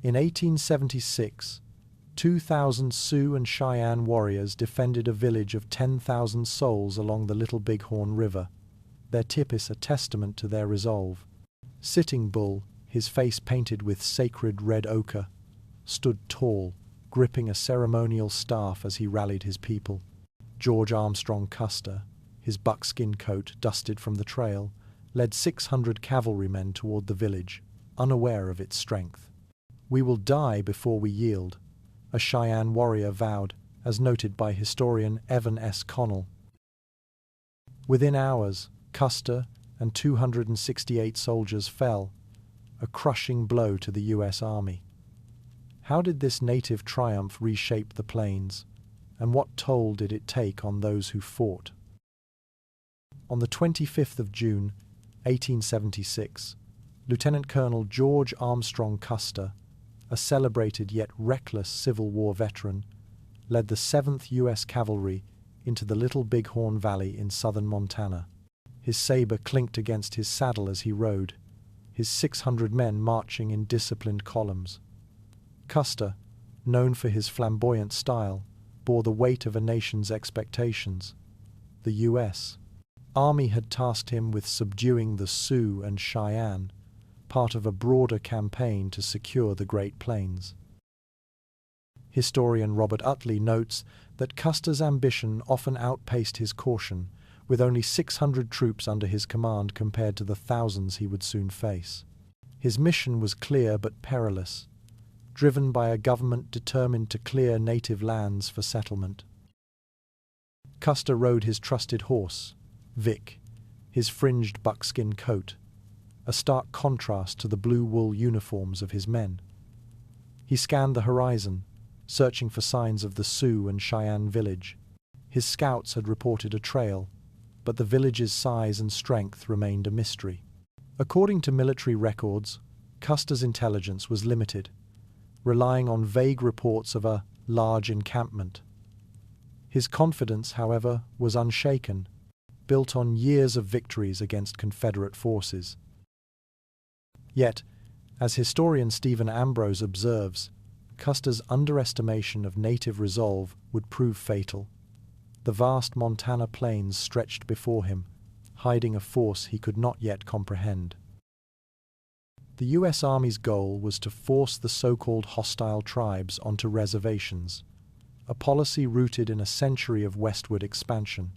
In 1876, 2,000 Sioux and Cheyenne warriors defended a village of 10,000 souls along the Little Bighorn River. Their tip is a testament to their resolve. Sitting Bull, his face painted with sacred red ochre, stood tall, gripping a ceremonial staff as he rallied his people. George Armstrong Custer, his buckskin coat dusted from the trail, led 600 cavalrymen toward the village, unaware of its strength. "We will die before we yield," a Cheyenne warrior vowed, as noted by historian Evan S. Connell. Within hours, Custer and 268 soldiers fell, a crushing blow to the U.S. Army. How did this native triumph reshape the plains, and what toll did it take on those who fought? On the 25th of June, 1876, Lieutenant Colonel George Armstrong Custer, a celebrated yet reckless Civil War veteran, led the 7th U.S. Cavalry into the Little Bighorn Valley in southern Montana. His saber clinked against his saddle as he rode, his 600 men marching in disciplined columns. Custer, known for his flamboyant style, bore the weight of a nation's expectations. The U.S. Army had tasked him with subduing the Sioux and Cheyenne, part of a broader campaign to secure the Great Plains. Historian Robert Utley notes that Custer's ambition often outpaced his caution, with only 600 troops under his command compared to the thousands he would soon face. His mission was clear but perilous, driven by a government determined to clear native lands for settlement. Custer rode his trusted horse, Vic, his fringed buckskin coat, a stark contrast to the blue wool uniforms of his men. He scanned the horizon, searching for signs of the Sioux and Cheyenne village. His scouts had reported a trail, but the village's size and strength remained a mystery. According to military records, Custer's intelligence was limited, relying on vague reports of a large encampment. His confidence, however, was unshaken, built on years of victories against Confederate forces. Yet, as historian Stephen Ambrose observes, Custer's underestimation of native resolve would prove fatal. The vast Montana plains stretched before him, hiding a force he could not yet comprehend. The U.S. Army's goal was to force the so-called hostile tribes onto reservations, a policy rooted in a century of westward expansion.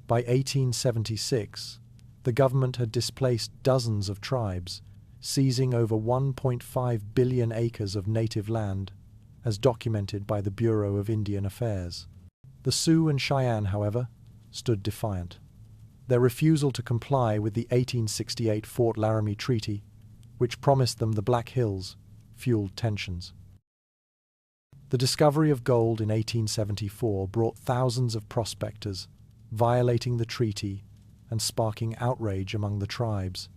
By 1876, the government had displaced dozens of tribes, seizing over 1.5 billion acres of native land, as documented by the Bureau of Indian Affairs. The Sioux and Cheyenne, however, stood defiant. Their refusal to comply with the 1868 Fort Laramie Treaty, which promised them the Black Hills, fueled tensions. The discovery of gold in 1874 brought thousands of prospectors, violating the treaty and sparking outrage among the tribes.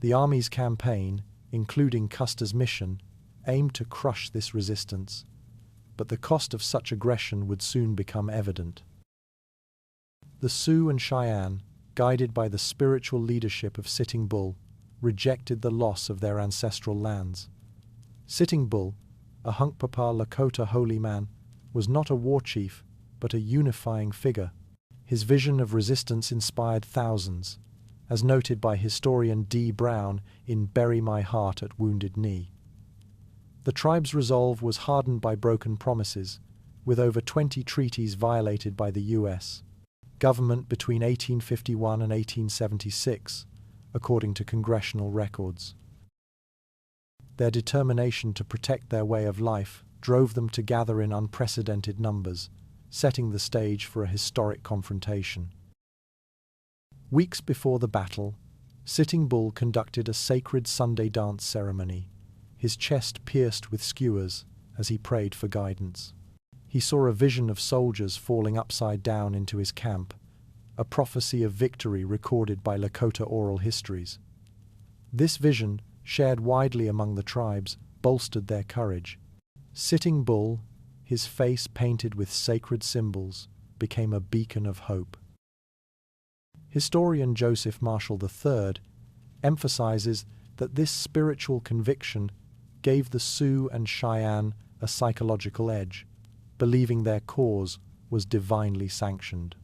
The Army's campaign, including Custer's mission, aimed to crush this resistance, but the cost of such aggression would soon become evident. The Sioux and Cheyenne, guided by the spiritual leadership of Sitting Bull, rejected the loss of their ancestral lands. Sitting Bull, a Hunkpapa Lakota holy man, was not a war chief, but a unifying figure. His vision of resistance inspired thousands, as noted by historian D. Brown in Bury My Heart at Wounded Knee. The tribe's resolve was hardened by broken promises, with over 20 treaties violated by the U.S. government between 1851 and 1876, according to congressional records. Their determination to protect their way of life drove them to gather in unprecedented numbers, setting the stage for a historic confrontation. Weeks before the battle, Sitting Bull conducted a sacred Sunday dance ceremony, his chest pierced with skewers as he prayed for guidance. He saw a vision of soldiers falling upside down into his camp, a prophecy of victory recorded by Lakota oral histories. This vision, shared widely among the tribes, bolstered their courage. Sitting Bull, his face painted with sacred symbols, became a beacon of hope. Historian Joseph Marshall III emphasizes that this spiritual conviction gave the Sioux and Cheyenne a psychological edge, believing their cause was divinely sanctioned.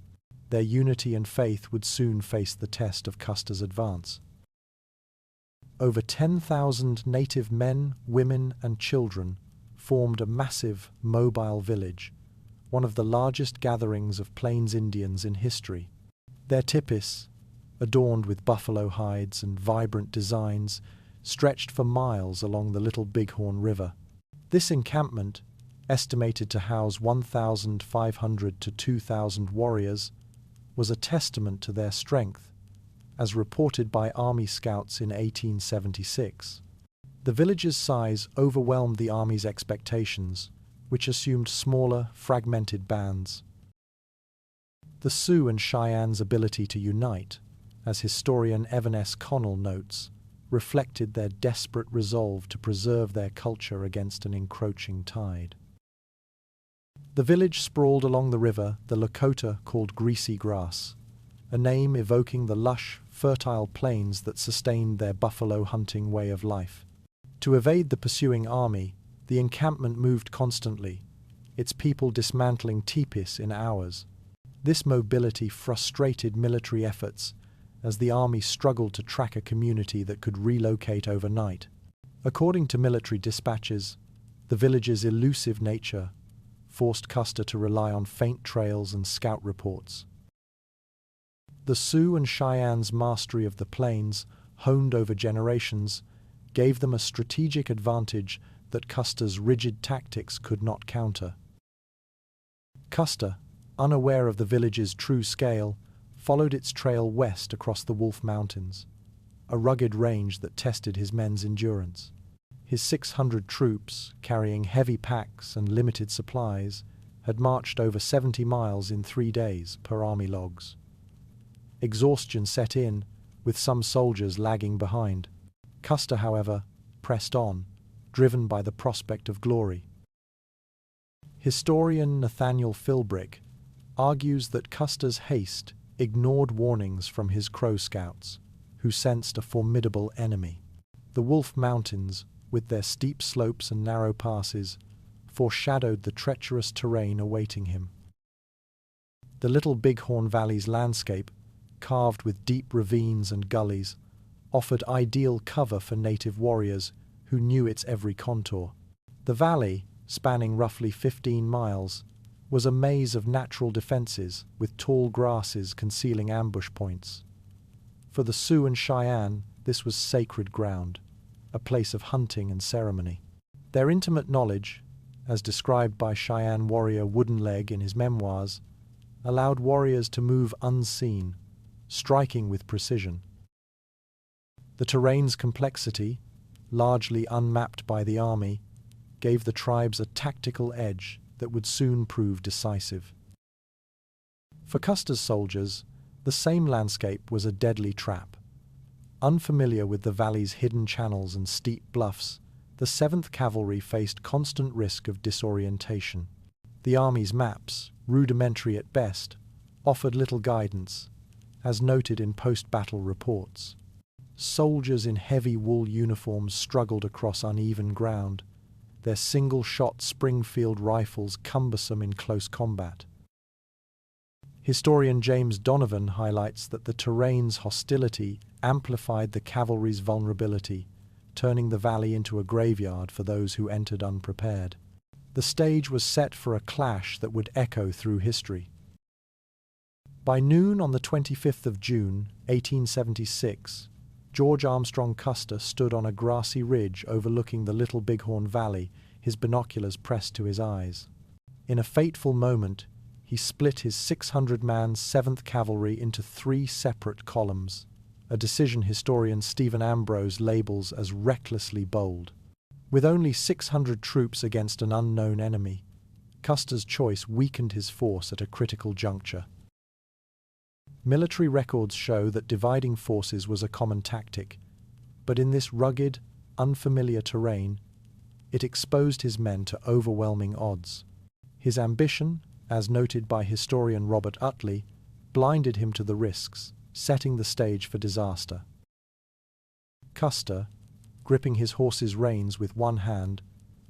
Their unity and faith would soon face the test of Custer's advance. Over 10,000 native men, women, and children formed a massive, mobile village, one of the largest gatherings of Plains Indians in history. Their tipis, adorned with buffalo hides and vibrant designs, stretched for miles along the Little Bighorn River. This encampment, estimated to house 1,500 to 2,000 warriors, was a testament to their strength, as reported by Army scouts in 1876. The village's size overwhelmed the Army's expectations, which assumed smaller, fragmented bands. The Sioux and Cheyenne's ability to unite, as historian Evan S. Connell notes, reflected their desperate resolve to preserve their culture against an encroaching tide. The village sprawled along the river the Lakota called Greasy Grass, a name evoking the lush, fertile plains that sustained their buffalo hunting way of life. To evade the pursuing army, the encampment moved constantly, its people dismantling tipis in hours. This mobility frustrated military efforts, as the army struggled to track a community that could relocate overnight. According to military dispatches, the village's elusive nature forced Custer to rely on faint trails and scout reports. The Sioux and Cheyenne's mastery of the plains, honed over generations, gave them a strategic advantage that Custer's rigid tactics could not counter. Custer, unaware of the village's true scale, followed its trail west across the Wolf Mountains, a rugged range that tested his men's endurance. His 600 troops, carrying heavy packs and limited supplies, had marched over 70 miles in 3 days, per Army logs. Exhaustion set in, with some soldiers lagging behind. Custer, however, pressed on, driven by the prospect of glory. Historian Nathaniel Philbrick argues that Custer's haste ignored warnings from his Crow scouts, who sensed a formidable enemy. The Wolf Mountains, with their steep slopes and narrow passes, foreshadowed the treacherous terrain awaiting him. The Little Bighorn Valley's landscape, carved with deep ravines and gullies, offered ideal cover for native warriors who knew its every contour. The valley, spanning roughly 15 miles, was a maze of natural defenses with tall grasses concealing ambush points. For the Sioux and Cheyenne, this was sacred ground, a place of hunting and ceremony. Their intimate knowledge, as described by Cheyenne warrior Woodenleg in his memoirs, allowed warriors to move unseen, striking with precision. The terrain's complexity, largely unmapped by the army, gave the tribes a tactical edge that would soon prove decisive. For Custer's soldiers, the same landscape was a deadly trap. Unfamiliar with the valley's hidden channels and steep bluffs, the 7th Cavalry faced constant risk of disorientation. The Army's maps, rudimentary at best, offered little guidance, as noted in post-battle reports. Soldiers in heavy wool uniforms struggled across uneven ground, their single-shot Springfield rifles cumbersome in close combat. Historian James Donovan highlights that the terrain's hostility amplified the cavalry's vulnerability, turning the valley into a graveyard for those who entered unprepared. The stage was set for a clash that would echo through history. By noon on the 25th of June, 1876, George Armstrong Custer stood on a grassy ridge overlooking the Little Bighorn Valley, his binoculars pressed to his eyes. In a fateful moment, he split his 600-man 7th Cavalry into 3 separate columns, a decision historian Stephen Ambrose labels as recklessly bold. With only 600 troops against an unknown enemy, Custer's choice weakened his force at a critical juncture. Military records show that dividing forces was a common tactic, but in this rugged, unfamiliar terrain, it exposed his men to overwhelming odds. His ambition, as noted by historian Robert Utley, blinded him to the risks, setting the stage for disaster. Custer, gripping his horse's reins with one hand,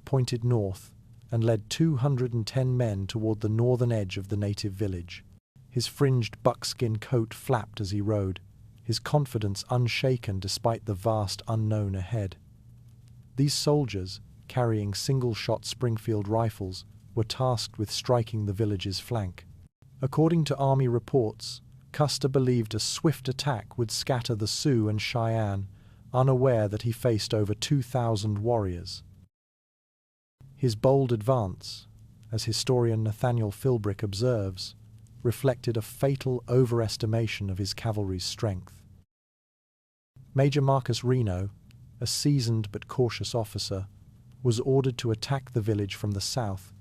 pointed north and led 210 men toward the northern edge of the native village. His fringed buckskin coat flapped as he rode, his confidence unshaken despite the vast unknown ahead. These soldiers, carrying single-shot Springfield rifles, were tasked with striking the village's flank. According to army reports, Custer believed a swift attack would scatter the Sioux and Cheyenne, unaware that he faced over 2,000 warriors. His bold advance, as historian Nathaniel Philbrick observes, reflected a fatal overestimation of his cavalry's strength. Major Marcus Reno, a seasoned but cautious officer, was ordered to attack the village from the south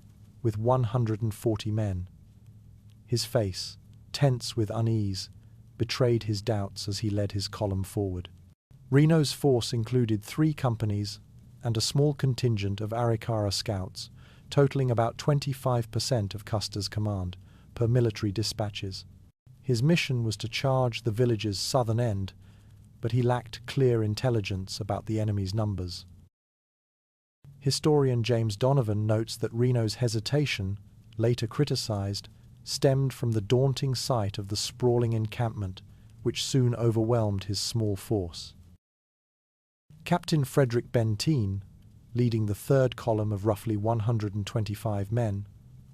with 140 men. His face, tense with unease, betrayed his doubts as he led his column forward. Reno's force included 3 companies and a small contingent of Arikara scouts, totaling about 25% of Custer's command, per military dispatches. His mission was to charge the village's southern end, but he lacked clear intelligence about the enemy's numbers. Historian James Donovan notes that Reno's hesitation, later criticized, stemmed from the daunting sight of the sprawling encampment, which soon overwhelmed his small force. Captain Frederick Benteen, leading the 3rd column of roughly 125 men,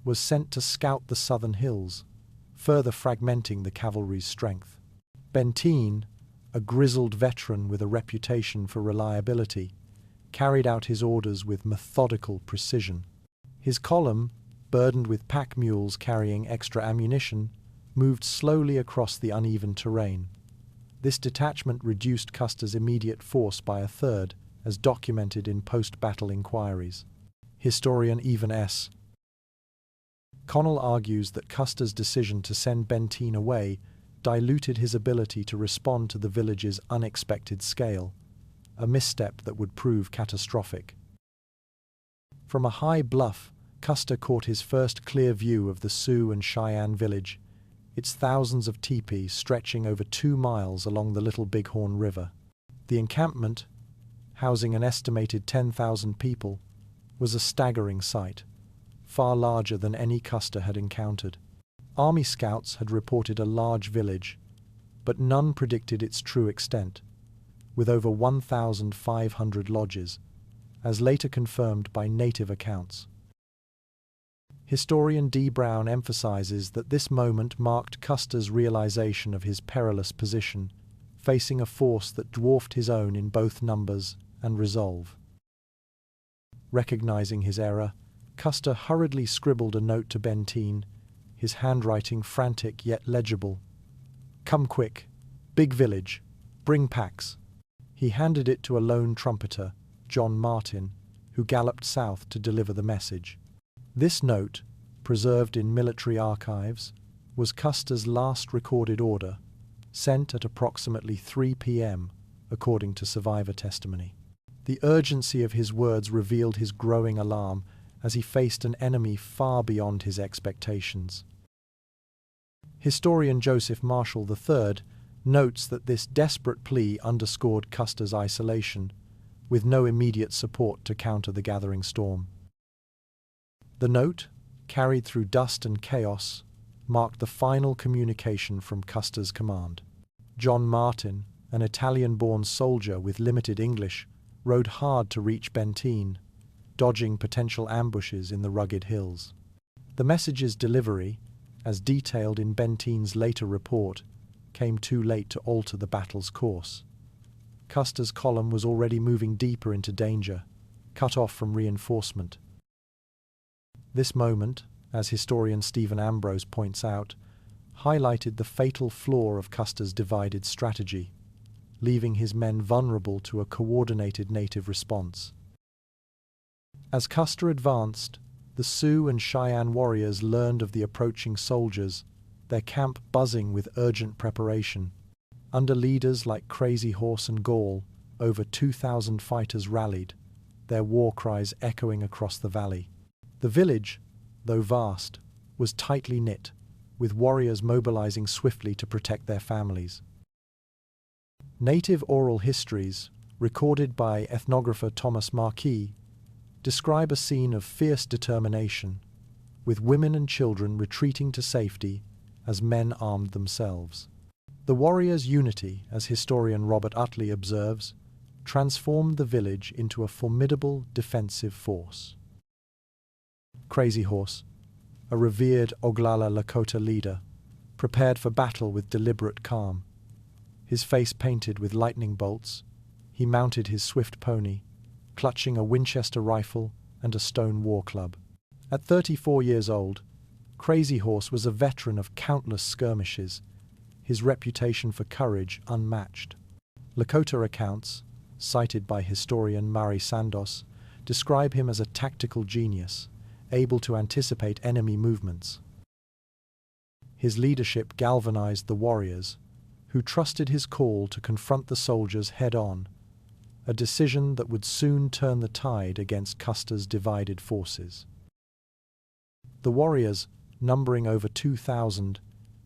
was sent to scout the southern hills, further fragmenting the cavalry's strength. Benteen, a grizzled veteran with a reputation for reliability, carried out his orders with methodical precision. His column, burdened with pack mules carrying extra ammunition, moved slowly across the uneven terrain. This detachment reduced Custer's immediate force by a third, as documented in post-battle inquiries. Historian Evan S. Connell argues that Custer's decision to send Benteen away diluted his ability to respond to the village's unexpected scale, a misstep that would prove catastrophic. From a high bluff, Custer caught his first clear view of the Sioux and Cheyenne village, its thousands of teepees stretching over 2 miles along the Little Bighorn River. The encampment, housing an estimated 10,000 people, was a staggering sight, far larger than any Custer had encountered. Army scouts had reported a large village, but none predicted its true extent, with over 1,500 lodges, as later confirmed by native accounts. Historian D. Brown emphasizes that this moment marked Custer's realization of his perilous position, facing a force that dwarfed his own in both numbers and resolve. Recognizing his error, Custer hurriedly scribbled a note to Benteen, his handwriting frantic yet legible. "Come quick. Big village. Bring packs." He handed it to a lone trumpeter, John Martin, who galloped south to deliver the message. This note, preserved in military archives, was Custer's last recorded order, sent at approximately 3 p.m., according to survivor testimony. The urgency of his words revealed his growing alarm as he faced an enemy far beyond his expectations. Historian Joseph Marshall III notes that this desperate plea underscored Custer's isolation, with no immediate support to counter the gathering storm. The note, carried through dust and chaos, marked the final communication from Custer's command. John Martin, an Italian-born soldier with limited English, rode hard to reach Benteen, dodging potential ambushes in the rugged hills. The message's delivery, as detailed in Benteen's later report, came too late to alter the battle's course. Custer's column was already moving deeper into danger, cut off from reinforcement. This moment, as historian Stephen Ambrose points out, highlighted the fatal flaw of Custer's divided strategy, leaving his men vulnerable to a coordinated native response. As Custer advanced, the Sioux and Cheyenne warriors learned of the approaching soldiers, their camp buzzing with urgent preparation. Under leaders like Crazy Horse and Gall, over 2,000 fighters rallied, their war cries echoing across the valley. The village, though vast, was tightly knit, with warriors mobilizing swiftly to protect their families. Native oral histories, recorded by ethnographer Thomas Marquis, describe a scene of fierce determination, with women and children retreating to safety as men armed themselves. The warriors' unity, as historian Robert Utley observes, transformed the village into a formidable defensive force. Crazy Horse, a revered Oglala Lakota leader, prepared for battle with deliberate calm. His face painted with lightning bolts, he mounted his swift pony, clutching a Winchester rifle and a stone war club. At 34 years old, Crazy Horse was a veteran of countless skirmishes, his reputation for courage unmatched. Lakota accounts, cited by historian Mari Sandos, describe him as a tactical genius, able to anticipate enemy movements. His leadership galvanized the warriors, who trusted his call to confront the soldiers head-on, a decision that would soon turn the tide against Custer's divided forces. The warriors, numbering over 2,000,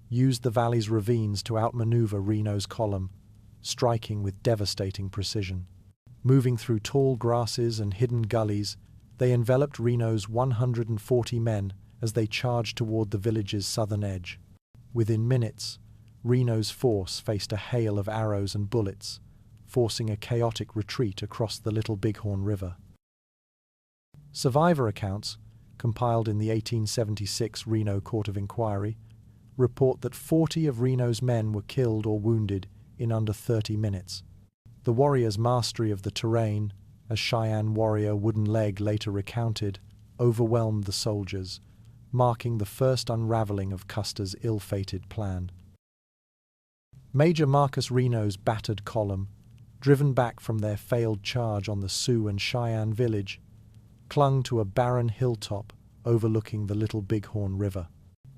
used the valley's ravines to outmaneuver Reno's column, striking with devastating precision. Moving through tall grasses and hidden gullies, they enveloped Reno's 140 men as they charged toward the village's southern edge. Within minutes, Reno's force faced a hail of arrows and bullets, forcing a chaotic retreat across the Little Bighorn River. Survivor accounts, compiled in the 1876 Reno Court of Inquiry, report that 40 of Reno's men were killed or wounded in under 30 minutes. The warriors' mastery of the terrain, as Cheyenne warrior Wooden Leg later recounted, overwhelmed the soldiers, marking the first unraveling of Custer's ill-fated plan. Major Marcus Reno's battered column, driven back from their failed charge on the Sioux and Cheyenne village, clung to a barren hilltop overlooking the Little Bighorn River.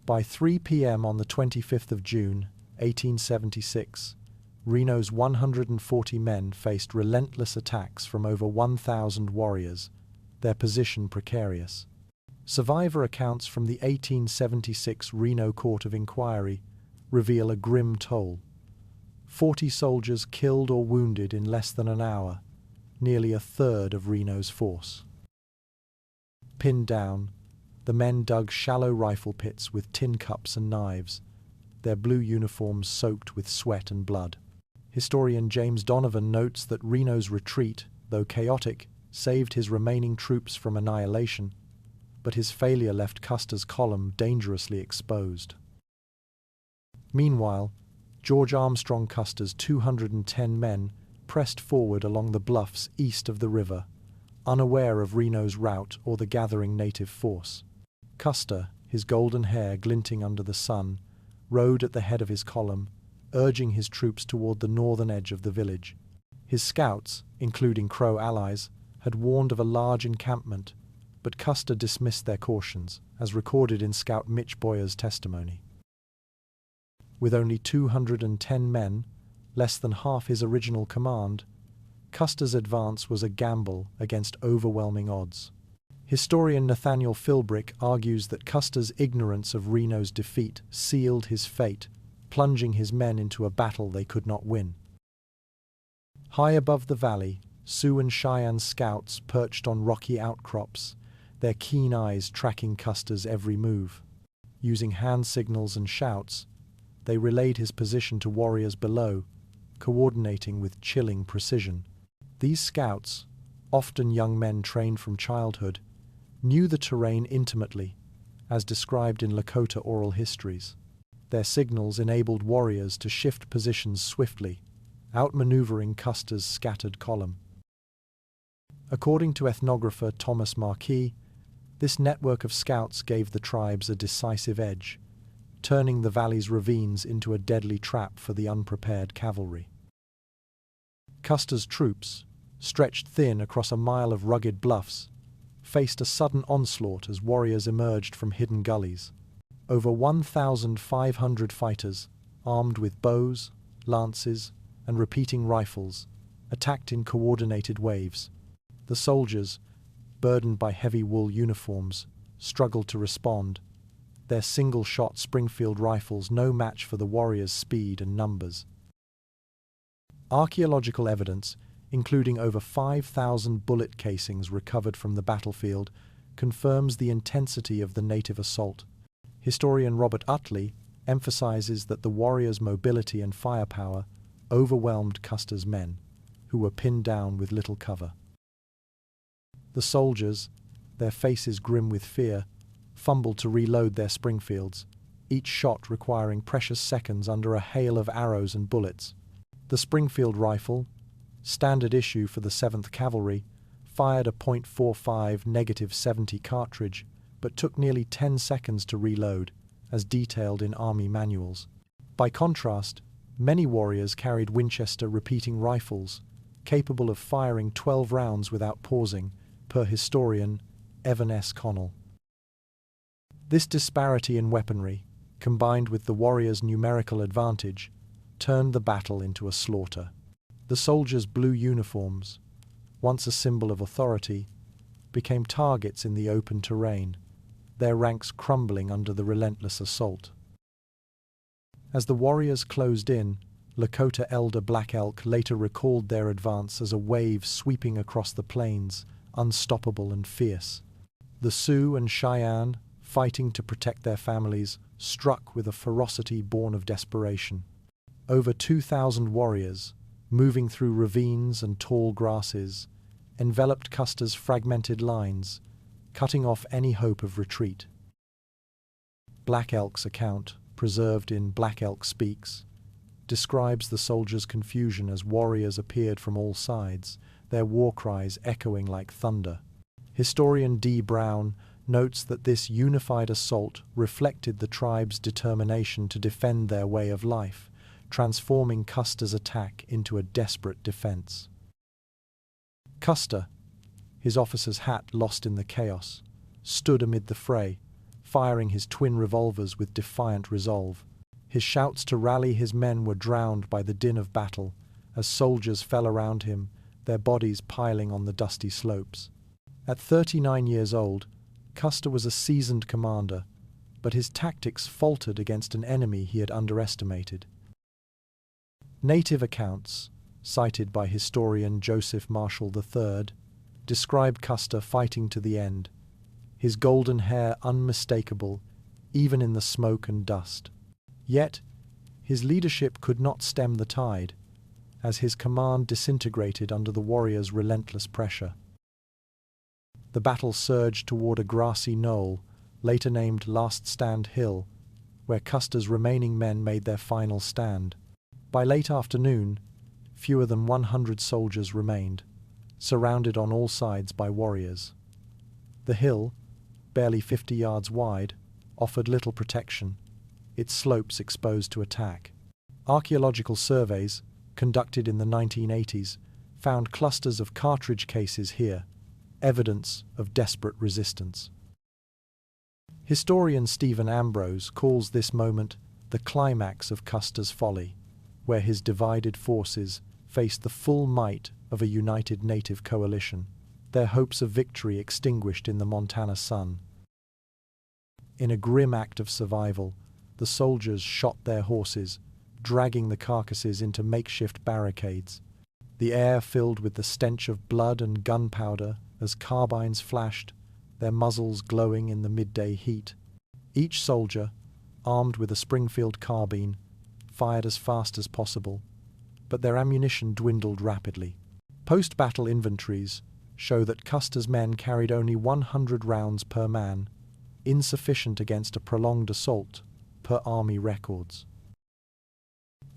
By 3 p.m. on the 25th of June, 1876, Reno's 140 men faced relentless attacks from over 1,000 warriors, their position precarious. Survivor accounts from the 1876 Reno Court of Inquiry reveal a grim toll. 40 soldiers killed or wounded in less than an hour, nearly a third of Reno's force. Pinned down, the men dug shallow rifle pits with tin cups and knives, their blue uniforms soaked with sweat and blood. Historian James Donovan notes that Reno's retreat, though chaotic, saved his remaining troops from annihilation, but his failure left Custer's column dangerously exposed. Meanwhile, George Armstrong Custer's 210 men pressed forward along the bluffs east of the river, unaware of Reno's rout or the gathering native force. Custer, his golden hair glinting under the sun, rode at the head of his column, urging his troops toward the northern edge of the village. His scouts, including Crow allies, had warned of a large encampment, but Custer dismissed their cautions, as recorded in Scout Mitch Boyer's testimony. With only 210 men, less than half his original command, Custer's advance was a gamble against overwhelming odds. Historian Nathaniel Philbrick argues that Custer's ignorance of Reno's defeat sealed his fate, plunging his men into a battle they could not win. High above the valley, Sioux and Cheyenne scouts perched on rocky outcrops, their keen eyes tracking Custer's every move. Using hand signals and shouts, they relayed his position to warriors below, coordinating with chilling precision. These scouts, often young men trained from childhood, knew the terrain intimately, as described in Lakota oral histories. Their signals enabled warriors to shift positions swiftly, outmaneuvering Custer's scattered column. According to ethnographer Thomas Marquis, this network of scouts gave the tribes a decisive edge, turning the valley's ravines into a deadly trap for the unprepared cavalry. Custer's troops, stretched thin across a mile of rugged bluffs, faced a sudden onslaught as warriors emerged from hidden gullies. Over 1,500 fighters, armed with bows, lances, and repeating rifles, attacked in coordinated waves. The soldiers, burdened by heavy wool uniforms, struggled to respond, their single-shot Springfield rifles no match for the warriors' speed and numbers. Archaeological evidence, including over 5,000 bullet casings recovered from the battlefield, confirms the intensity of the native assault. Historian Robert Utley emphasizes that the warriors' mobility and firepower overwhelmed Custer's men, who were pinned down with little cover. The soldiers, their faces grim with fear, fumbled to reload their Springfields, each shot requiring precious seconds under a hail of arrows and bullets. The Springfield rifle, standard issue for the 7th Cavalry, fired a .45 -70 cartridge, but took nearly 10 seconds to reload, as detailed in Army manuals. By contrast, many warriors carried Winchester repeating rifles, capable of firing 12 rounds without pausing, per historian Evan S. Connell. This disparity in weaponry, combined with the warriors' numerical advantage, turned the battle into a slaughter. The soldiers' blue uniforms, once a symbol of authority, became targets in the open terrain, their ranks crumbling under the relentless assault. As the warriors closed in, Lakota elder Black Elk later recalled their advance as a wave sweeping across the plains, unstoppable and fierce. The Sioux and Cheyenne, fighting to protect their families, struck with a ferocity born of desperation. Over 2,000 warriors, moving through ravines and tall grasses, enveloped Custer's fragmented lines, cutting off any hope of retreat. Black Elk's account, preserved in Black Elk Speaks, describes the soldiers' confusion as warriors appeared from all sides, their war cries echoing like thunder. Historian D. Brown notes that this unified assault reflected the tribe's determination to defend their way of life, transforming Custer's attack into a desperate defense. Custer, his officer's hat lost in the chaos, stood amid the fray, firing his twin revolvers with defiant resolve. His shouts to rally his men were drowned by the din of battle as soldiers fell around him, their bodies piling on the dusty slopes. At 39 years old, Custer was a seasoned commander, but his tactics faltered against an enemy he had underestimated. Native accounts, cited by historian Joseph Marshall III, describe Custer fighting to the end, his golden hair unmistakable even in the smoke and dust. Yet, his leadership could not stem the tide, as his command disintegrated under the warriors' relentless pressure. The battle surged toward a grassy knoll, later named Last Stand Hill, where Custer's remaining men made their final stand. By late afternoon, fewer than 100 soldiers remained, surrounded on all sides by warriors. The hill, barely 50 yards wide, offered little protection, its slopes exposed to attack. Archaeological surveys, conducted in the 1980s, found clusters of cartridge cases here, evidence of desperate resistance. Historian Stephen Ambrose calls this moment the climax of Custer's folly, where his divided forces faced the full might of a united native coalition, their hopes of victory extinguished in the Montana sun. In a grim act of survival, the soldiers shot their horses, dragging the carcasses into makeshift barricades. The air filled with the stench of blood and gunpowder as carbines flashed, their muzzles glowing in the midday heat. Each soldier, armed with a Springfield carbine, fired as fast as possible, but their ammunition dwindled rapidly. Post-battle inventories show that Custer's men carried only 100 rounds per man, insufficient against a prolonged assault, per Army records.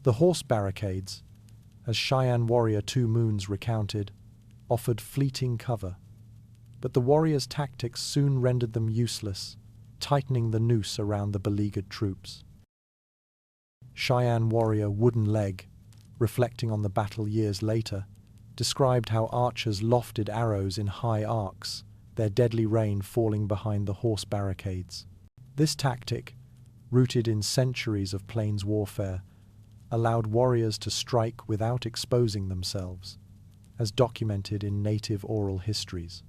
The horse barricades, as Cheyenne warrior Two Moons recounted, offered fleeting cover, but the warriors' tactics soon rendered them useless, tightening the noose around the beleaguered troops. Cheyenne warrior Wooden Leg, reflecting on the battle years later, described how archers lofted arrows in high arcs, their deadly rain falling behind the horse barricades. This tactic, rooted in centuries of plains warfare, allowed warriors to strike without exposing themselves, as documented in native oral histories.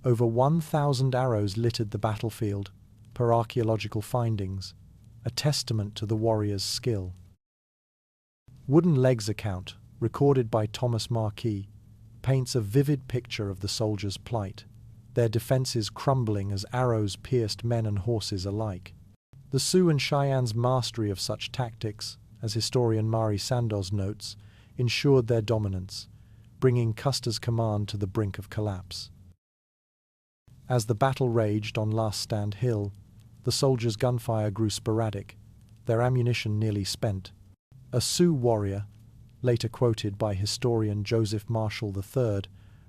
Over 1,000 arrows littered the battlefield, per archaeological findings, a testament to the warriors' skill. Wooden Leg's account, recorded by Thomas Marquis, paints a vivid picture of the soldiers' plight, their defenses crumbling as arrows pierced men and horses alike. The Sioux and Cheyenne's mastery of such tactics, as historian Mari Sandoz notes, ensured their dominance, bringing Custer's command to the brink of collapse. As the battle raged on Last Stand Hill, the soldiers' gunfire grew sporadic, their ammunition nearly spent. A Sioux warrior, later quoted by historian Joseph Marshall III,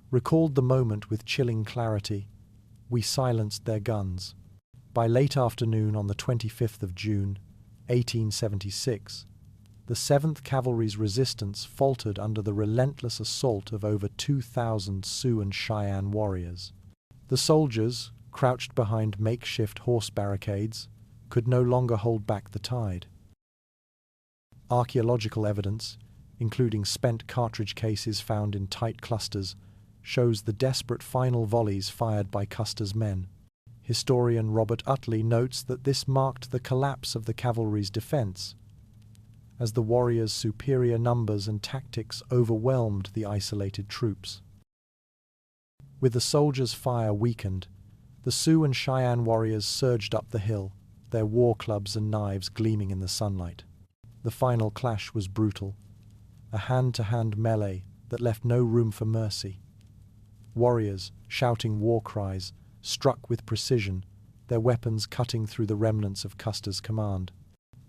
recalled the moment with chilling clarity. "We silenced their guns." By late afternoon on the 25th of June, 1876, the 7th Cavalry's resistance faltered under the relentless assault of over 2,000 Sioux and Cheyenne warriors. The soldiers, crouched behind makeshift horse barricades, could no longer hold back the tide. Archaeological evidence, including spent cartridge cases found in tight clusters, shows the desperate final volleys fired by Custer's men. Historian Robert Utley notes that this marked the collapse of the cavalry's defense, as the warriors' superior numbers and tactics overwhelmed the isolated troops. With the soldiers' fire weakened, the Sioux and Cheyenne warriors surged up the hill, their war clubs and knives gleaming in the sunlight. The final clash was brutal, a hand-to-hand melee that left no room for mercy. Warriors, shouting war cries, struck with precision, their weapons cutting through the remnants of Custer's command.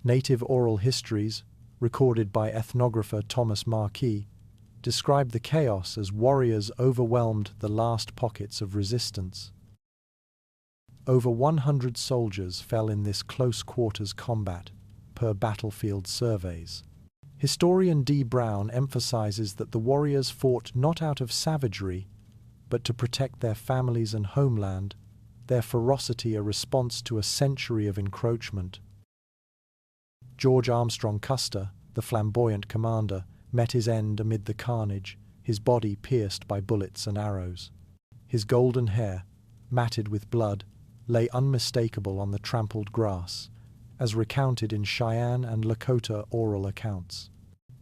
Native oral histories, recorded by ethnographer Thomas Marquis, described the chaos as warriors overwhelmed the last pockets of resistance. Over 100 soldiers fell in this close-quarters combat, per battlefield surveys. Historian D. Brown emphasizes that the warriors fought not out of savagery, but to protect their families and homeland, their ferocity a response to a century of encroachment. George Armstrong Custer, the flamboyant commander, met his end amid the carnage, his body pierced by bullets and arrows. His golden hair, matted with blood, lay unmistakable on the trampled grass, as recounted in Cheyenne and Lakota oral accounts.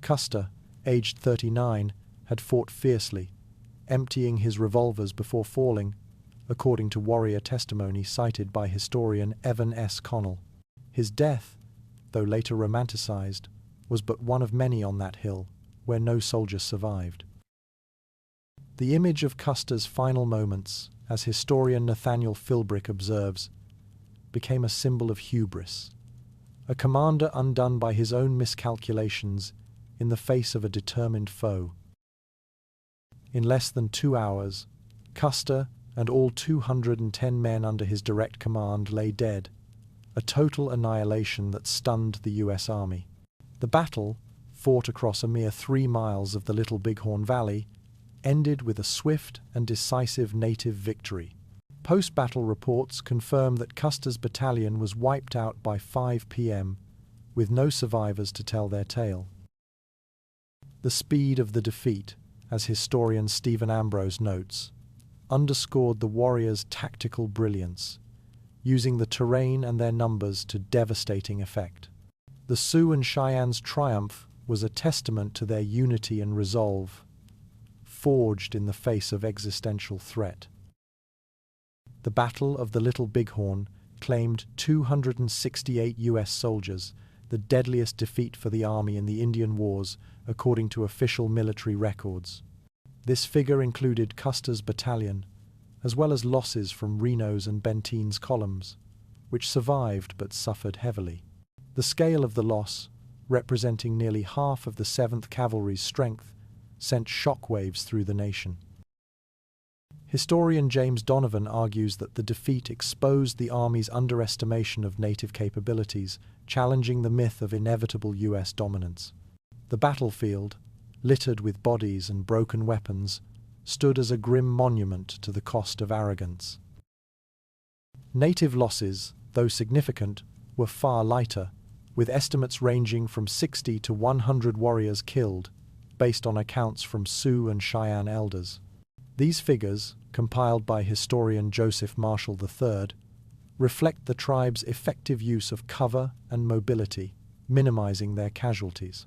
Custer, aged 39, had fought fiercely, emptying his revolvers before falling, according to warrior testimony cited by historian Evan S. Connell. His death, though later romanticized, was but one of many on that hill, where no soldier survived. The image of Custer's final moments, as historian Nathaniel Philbrick observes, became a symbol of hubris, a commander undone by his own miscalculations in the face of a determined foe. In less than 2 hours, Custer and all 210 men under his direct command lay dead, a total annihilation that stunned the U.S. Army. The battle, fought across a mere 3 miles of the Little Bighorn Valley, ended with a swift and decisive native victory. Post-battle reports confirm that Custer's battalion was wiped out by 5 p.m., with no survivors to tell their tale. The speed of the defeat, as historian Stephen Ambrose notes, underscored the warriors' tactical brilliance, using the terrain and their numbers to devastating effect. The Sioux and Cheyenne's triumph was a testament to their unity and resolve, forged in the face of existential threat. The Battle of the Little Bighorn claimed 268 U.S. soldiers, the deadliest defeat for the Army in the Indian Wars, according to official military records. This figure included Custer's battalion, as well as losses from Reno's and Benteen's columns, which survived but suffered heavily. The scale of the loss, representing nearly half of the 7th Cavalry's strength, sent shockwaves through the nation. Historian James Donovan argues that the defeat exposed the Army's underestimation of native capabilities, challenging the myth of inevitable U.S. dominance. The battlefield, littered with bodies and broken weapons, stood as a grim monument to the cost of arrogance. Native losses, though significant, were far lighter, with estimates ranging from 60 to 100 warriors killed, based on accounts from Sioux and Cheyenne elders. These figures, compiled by historian Joseph Marshall III, reflect the tribe's effective use of cover and mobility, minimizing their casualties.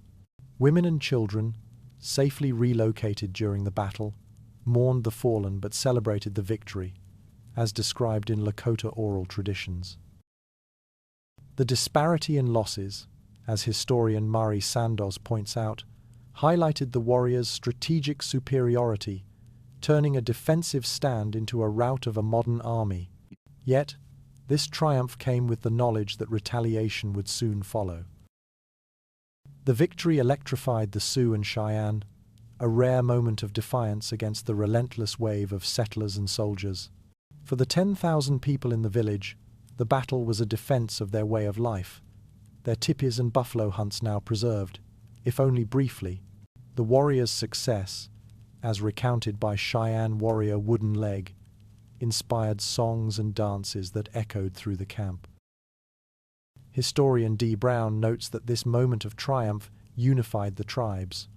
Women and children, safely relocated during the battle, mourned the fallen but celebrated the victory, as described in Lakota oral traditions. The disparity in losses, as historian Mari Sandoz points out, highlighted the warriors' strategic superiority, turning a defensive stand into a rout of a modern army. Yet, this triumph came with the knowledge that retaliation would soon follow. The victory electrified the Sioux and Cheyenne, a rare moment of defiance against the relentless wave of settlers and soldiers. For the 10,000 people in the village, the battle was a defense of their way of life, their tipis and buffalo hunts now preserved, if only briefly. The warriors' success, as recounted by Cheyenne warrior Wooden Leg, inspired songs and dances that echoed through the camp. Historian D. Brown notes that this moment of triumph unified the tribes,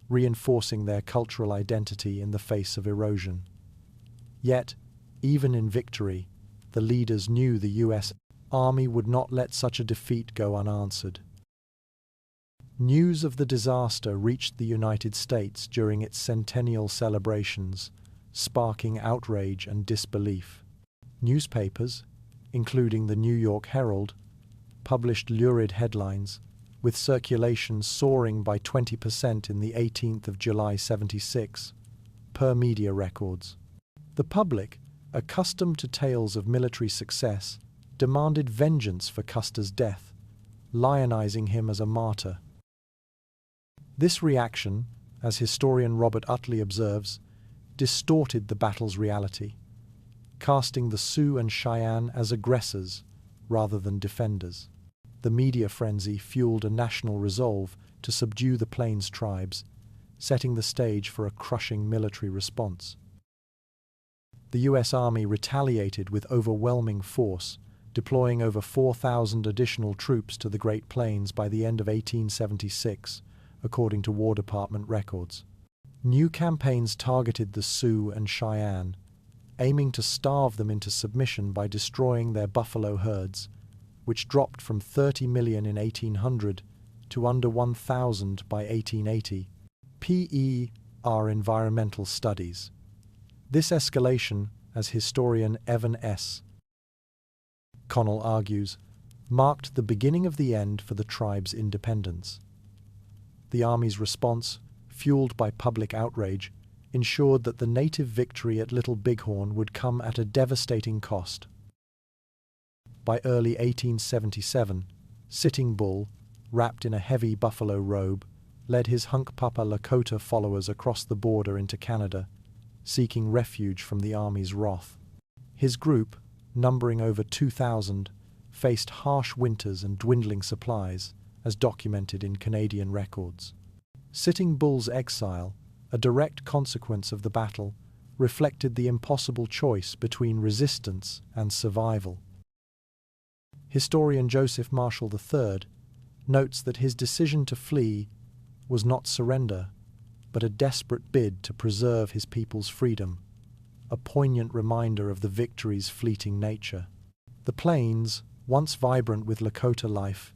reinforcing their cultural identity in the face of erosion. Yet, even in victory, the leaders knew the U.S. Army would not let such a defeat go unanswered. News of the disaster reached the United States during its centennial celebrations, sparking outrage and disbelief. Newspapers, including the New York Herald, published lurid headlines, with circulation soaring by 20% in the 18th of July 76, per media records. The public, accustomed to tales of military success, demanded vengeance for Custer's death, lionizing him as a martyr. This reaction, as historian Robert Utley observes, distorted the battle's reality, casting the Sioux and Cheyenne as aggressors rather than defenders. The media frenzy fueled a national resolve to subdue the Plains tribes, setting the stage for a crushing military response. The U.S. Army retaliated with overwhelming force, deploying over 4,000 additional troops to the Great Plains by the end of 1876, according to War Department records. New campaigns targeted the Sioux and Cheyenne, aiming to starve them into submission by destroying their buffalo herds, which dropped from 30 million in 1800 to under 1,000 by 1880. P.E. are environmental studies. This escalation, as historian Evan S. Connell argues, marked the beginning of the end for the tribe's independence. The Army's response, fueled by public outrage, ensured that the native victory at Little Bighorn would come at a devastating cost. By early 1877, Sitting Bull, wrapped in a heavy buffalo robe, led his Hunkpapa Lakota followers across the border into Canada, seeking refuge from the Army's wrath. His group, numbering over 2,000, faced harsh winters and dwindling supplies, as documented in Canadian records. Sitting Bull's exile, a direct consequence of the battle, reflected the impossible choice between resistance and survival. Historian Joseph Marshall III notes that his decision to flee was not surrender, but a desperate bid to preserve his people's freedom, a poignant reminder of the victory's fleeting nature. The plains, once vibrant with Lakota life,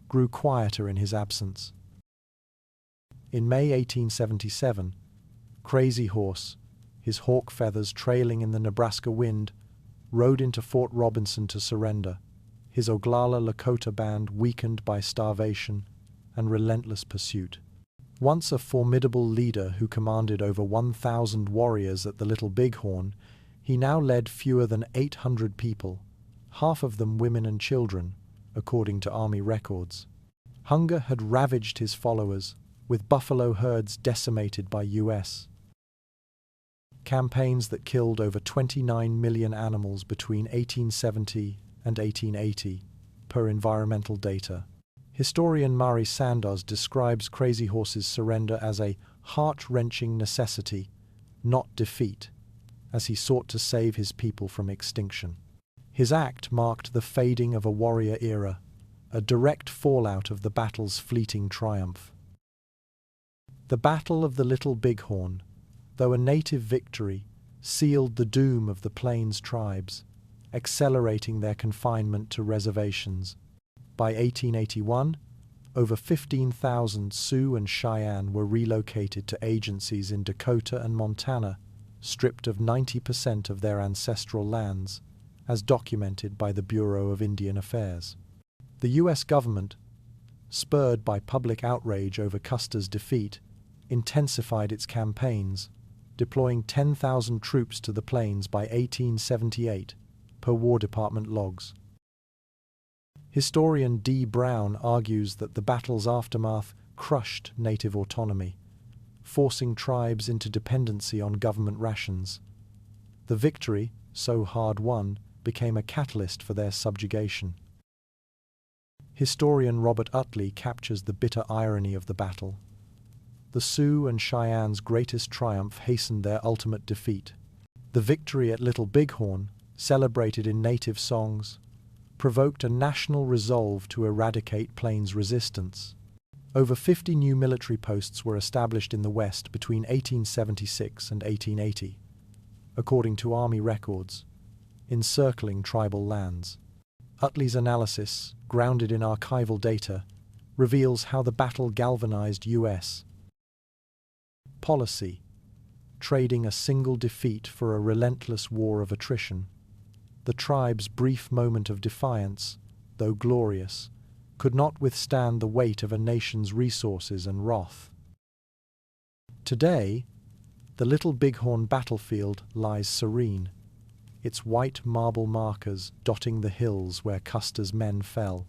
grew quieter in his absence. In May 1877, Crazy Horse, his hawk feathers trailing in the Nebraska wind, rode into Fort Robinson to surrender, his Oglala Lakota band weakened by starvation and relentless pursuit. Once a formidable leader who commanded over 1,000 warriors at the Little Bighorn, he now led fewer than 800 people, half of them women and children, according to Army records. Hunger had ravaged his followers, with buffalo herds decimated by U.S. campaigns that killed over 29 million animals between 1870 and 1880, per environmental data. Historian Mari Sandoz describes Crazy Horse's surrender as a heart-wrenching necessity, not defeat, as he sought to save his people from extinction. His act marked the fading of a warrior era, a direct fallout of the battle's fleeting triumph. The Battle of the Little Bighorn, though a native victory, sealed the doom of the Plains tribes, accelerating their confinement to reservations. By 1881, over 15,000 Sioux and Cheyenne were relocated to agencies in Dakota and Montana, stripped of 90% of their ancestral lands, as documented by the Bureau of Indian Affairs. The U.S. government, spurred by public outrage over Custer's defeat, intensified its campaigns, deploying 10,000 troops to the plains by 1878, per War Department logs. Historian D. Brown argues that the battle's aftermath crushed native autonomy, forcing tribes into dependency on government rations. The victory, so hard won, became a catalyst for their subjugation. Historian Robert Utley captures the bitter irony of the battle. The Sioux and Cheyenne's greatest triumph hastened their ultimate defeat. The victory at Little Bighorn, celebrated in native songs, provoked a national resolve to eradicate Plains resistance. Over 50 new military posts were established in the West between 1876 and 1880, according to Army records, encircling tribal lands. Utley's analysis, grounded in archival data, reveals how the battle galvanized U.S. policy, trading a single defeat for a relentless war of attrition. The tribe's brief moment of defiance, though glorious, could not withstand the weight of a nation's resources and wrath. Today, the Little Bighorn battlefield lies serene, its white marble markers dotting the hills where Custer's men fell.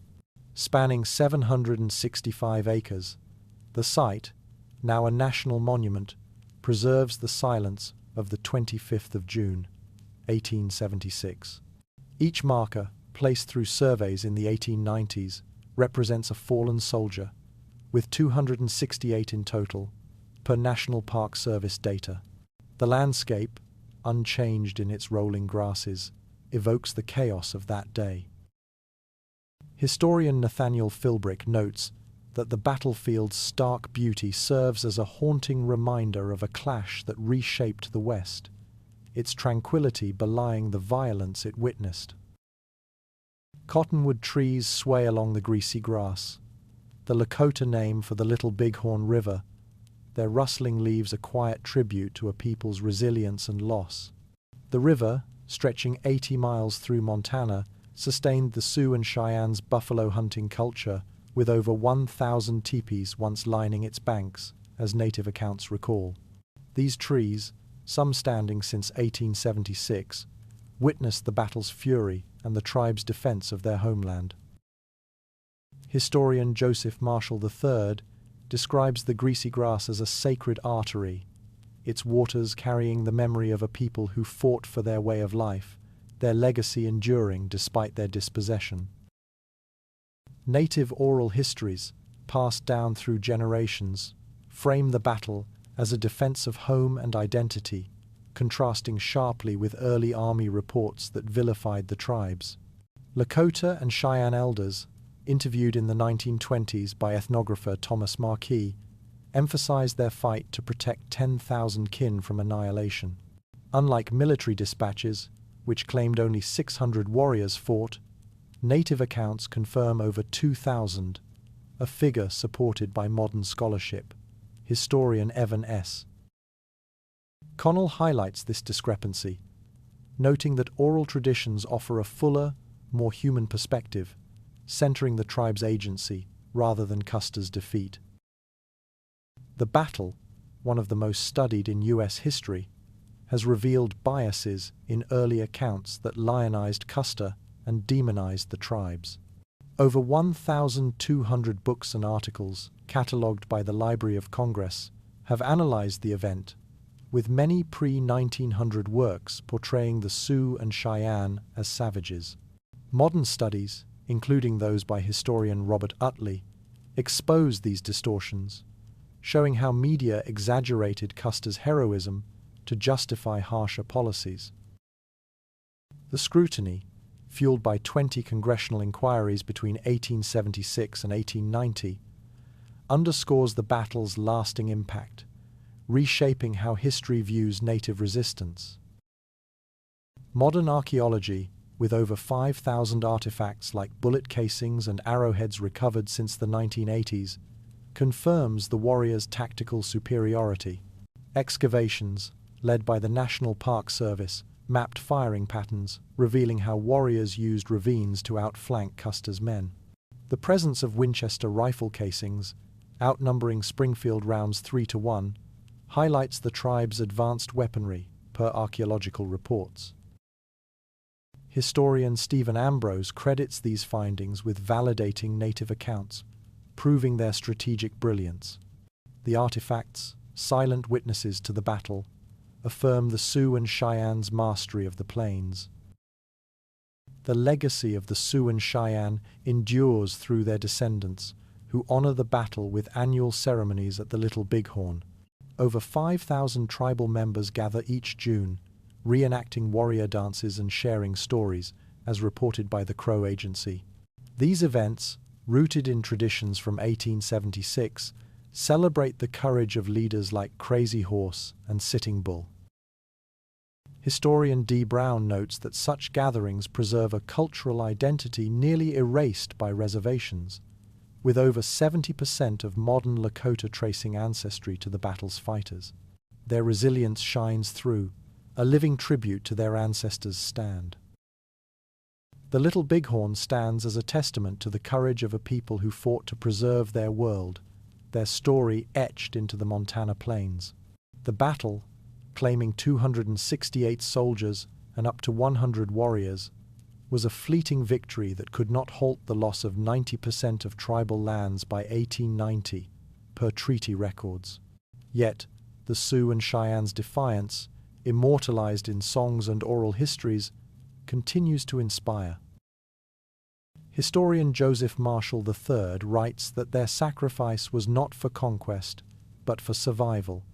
Spanning 765 acres, the site, now a national monument, preserves the silence of the 25th of June, 1876. Each marker, placed through surveys in the 1890s, represents a fallen soldier, with 268 in total, per National Park Service data. The landscape, unchanged in its rolling grasses, evokes the chaos of that day. Historian Nathaniel Philbrick notes that the battlefield's stark beauty serves as a haunting reminder of a clash that reshaped the West, its tranquility belying the violence it witnessed. Cottonwood trees sway along the Greasy Grass, the Lakota name for the Little Bighorn River, their rustling leaves a quiet tribute to a people's resilience and loss. The river, stretching 80 miles through Montana, sustained the Sioux and Cheyenne's buffalo hunting culture, with over 1,000 teepees once lining its banks, as native accounts recall. These trees, some standing since 1876, witnessed the battle's fury and the tribe's defense of their homeland. Historian Joseph Marshall III describes the Greasy Grass as a sacred artery, its waters carrying the memory of a people who fought for their way of life, their legacy enduring despite their dispossession. Native oral histories, passed down through generations, frame the battle as a defense of home and identity, contrasting sharply with early army reports that vilified the tribes. Lakota and Cheyenne elders, interviewed in the 1920s by ethnographer Thomas Marquis, emphasized their fight to protect 10,000 kin from annihilation. Unlike military dispatches, which claimed only 600 warriors fought, native accounts confirm over 2,000, a figure supported by modern scholarship. Historian Evan S. Connell highlights this discrepancy, noting that oral traditions offer a fuller, more human perspective, centering the tribe's agency rather than Custer's defeat. The battle, one of the most studied in U.S. history, has revealed biases in early accounts that lionized Custer and demonized the tribes. Over 1,200 books and articles, catalogued by the Library of Congress, have analyzed the event, with many pre-1900 works portraying the Sioux and Cheyenne as savages. Modern studies, including those by historian Robert Utley, expose these distortions, showing how media exaggerated Custer's heroism to justify harsher policies. The scrutiny, fueled by 20 congressional inquiries between 1876 and 1890, underscores the battle's lasting impact, reshaping how history views native resistance. Modern archaeology, with over 5,000 artifacts like bullet casings and arrowheads recovered since the 1980s, confirms the warriors' tactical superiority. Excavations, led by the National Park Service, mapped firing patterns, revealing how warriors used ravines to outflank Custer's men. The presence of Winchester rifle casings, outnumbering Springfield rounds 3-1, highlights the tribe's advanced weaponry, per archaeological reports. Historian Stephen Ambrose credits these findings with validating native accounts, proving their strategic brilliance. The artifacts, silent witnesses to the battle, affirm the Sioux and Cheyenne's mastery of the plains. The legacy of the Sioux and Cheyenne endures through their descendants, who honor the battle with annual ceremonies at the Little Bighorn. Over 5,000 tribal members gather each June, reenacting warrior dances and sharing stories, as reported by the Crow Agency. These events, rooted in traditions from 1876, celebrate the courage of leaders like Crazy Horse and Sitting Bull. Historian D. Brown notes that such gatherings preserve a cultural identity nearly erased by reservations, with over 70% of modern Lakota tracing ancestry to the battle's fighters. Their resilience shines through, a living tribute to their ancestors' stand. The Little Bighorn stands as a testament to the courage of a people who fought to preserve their world, their story etched into the Montana plains. The battle, claiming 268 soldiers and up to 100 warriors, was a fleeting victory that could not halt the loss of 90% of tribal lands by 1890, per treaty records. Yet, the Sioux and Cheyenne's defiance, immortalized in songs and oral histories, continues to inspire. Historian Joseph Marshall III writes that their sacrifice was not for conquest, but for survival,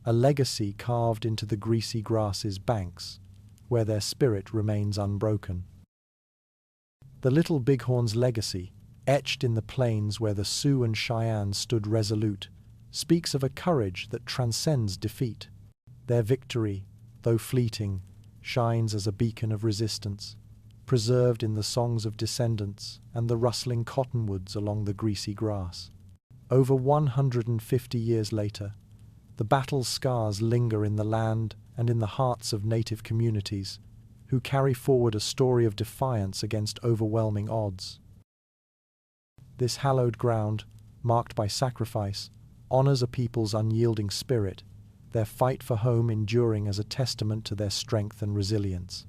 a legacy carved into the Greasy Grass's banks, where their spirit remains unbroken. The Little Bighorn's legacy, etched in the plains where the Sioux and Cheyenne stood resolute, speaks of a courage that transcends defeat. Their victory, though fleeting, shines as a beacon of resistance, preserved in the songs of descendants and the rustling cottonwoods along the Greasy Grass. Over 150 years later, the battle's scars linger in the land and in the hearts of native communities, who carry forward a story of defiance against overwhelming odds. This hallowed ground, marked by sacrifice, honors a people's unyielding spirit, their fight for home enduring as a testament to their strength and resilience.